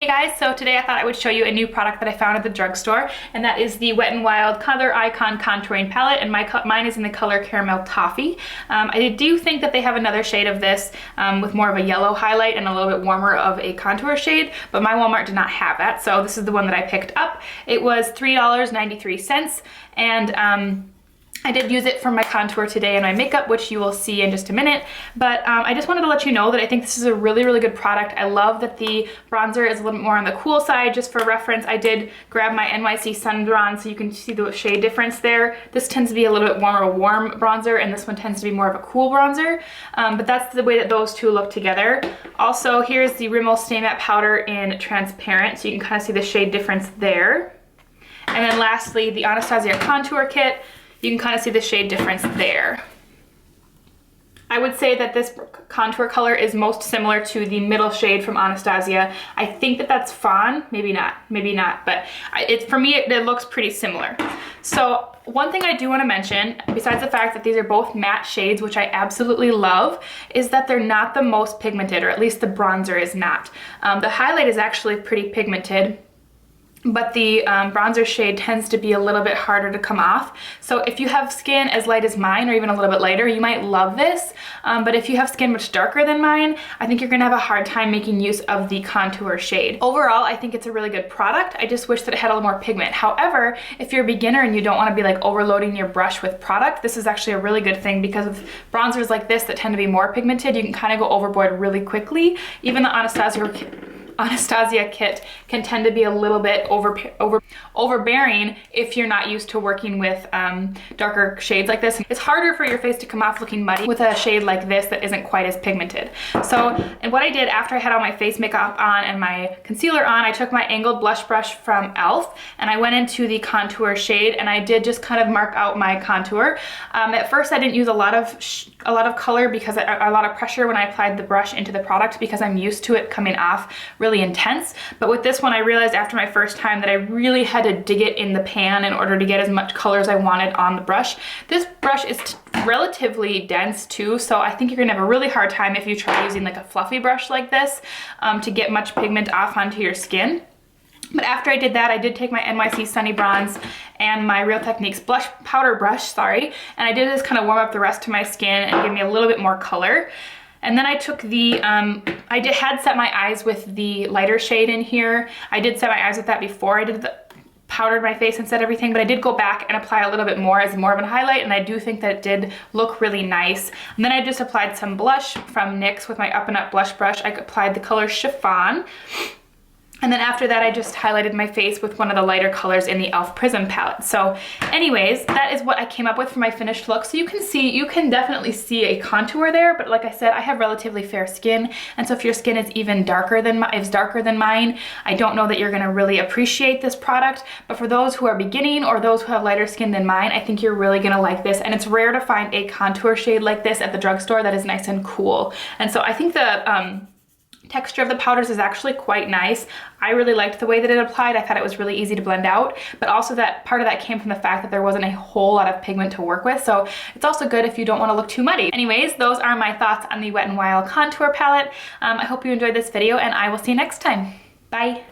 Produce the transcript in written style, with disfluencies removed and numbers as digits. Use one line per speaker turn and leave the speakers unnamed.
Hey guys, so today I thought I would show you a new product that I found at the drugstore, and that is the Wet n Wild Color Icon Contouring Palette, and mine is in the color Caramel Toffee. I do think that they have another shade of this with more of a yellow highlight and a little bit warmer of a contour shade, but my Walmart did not have that, so this is the one that I picked up. It was $3.93, and I did use it for my contour today and my makeup, which you will see in just a minute, but I just wanted to let you know that I think this is a really good product. I love that the bronzer is a little bit more on the cool side. Just for reference, I did grab my NYC Sunny Bronzer so you can see the shade difference there. This tends to be a little bit more of a warm bronzer, and this one tends to be more of a cool bronzer, but that's the way that those two look together. Also, here's the Rimmel Stay Matte Powder in transparent, so you can kind of see the shade difference there. And then lastly, the Anastasia Contour Kit. You can kind of see the shade difference there. I would say that this contour color is most similar to the middle shade from Anastasia. I think that that's Fawn, maybe not, but for me it looks pretty similar. So one thing I do want to mention, besides the fact that these are both matte shades, which I absolutely love, is that they're not the most pigmented, or at least the bronzer is not. The highlight is actually pretty pigmented, but the bronzer shade tends to be a little bit harder to come off. So if you have skin as light as mine, or even a little bit lighter, you might love this. But if you have skin much darker than mine, I think you're gonna have a hard time making use of the contour shade. Overall, I think it's a really good product. I just wish that it had a little more pigment. However, if you're a beginner and you don't wanna be like overloading your brush with product, this is actually a really good thing, because with bronzers like this that tend to be more pigmented, you can kind of go overboard really quickly. Even the Anastasia kit can tend to be a little bit overbearing if you're not used to working with darker shades like this. It's harder for your face to come off looking muddy with a shade like this that isn't quite as pigmented. So, and what I did after I had all my face makeup on and my concealer on, I took my angled blush brush from e.l.f. and I went into the contour shade, and I did just kind of mark out my contour. At first I didn't use a lot of color, because a lot of pressure when I applied the brush into the product, because I'm used to it coming off really intense. But with this one, I realized after my first time that I really had to dig it in the pan in order to get as much color as I wanted on the brush. This brush is relatively dense too, so I think you're gonna have a really hard time if you try using like a fluffy brush like this to get much pigment off onto your skin. But after I did that, I did take my NYC Sunny Bronzer and my Real Techniques blush powder brush, and I did just kind of warm up the rest of my skin and give me a little bit more color. And then I took the, had set my eyes with the lighter shade in here. I did set my eyes with that before I powdered my face and set everything, but I did go back and apply a little bit more as more of a highlight, and I do think that it did look really nice. And then I just applied some blush from NYX with my Up and Up blush brush. I applied the color Chiffon. And then after that, I just highlighted my face with one of the lighter colors in the e.l.f. Prism palette. So anyways, that is what I came up with for my finished look. So you can definitely see a contour there, but like I said, I have relatively fair skin. And so if your skin is even darker than mine, I don't know that you're gonna really appreciate this product. But for those who are beginning, or those who have lighter skin than mine, I think you're really gonna like this. And it's rare to find a contour shade like this at the drugstore that is nice and cool. And so I think the texture of the powders is actually quite nice. I really liked the way that it applied. I thought it was really easy to blend out, but also that part of that came from the fact that there wasn't a whole lot of pigment to work with, so it's also good if you don't want to look too muddy. Anyways, those are my thoughts on the Wet n Wild Contour Palette. I hope you enjoyed this video, and I will see you next time. Bye!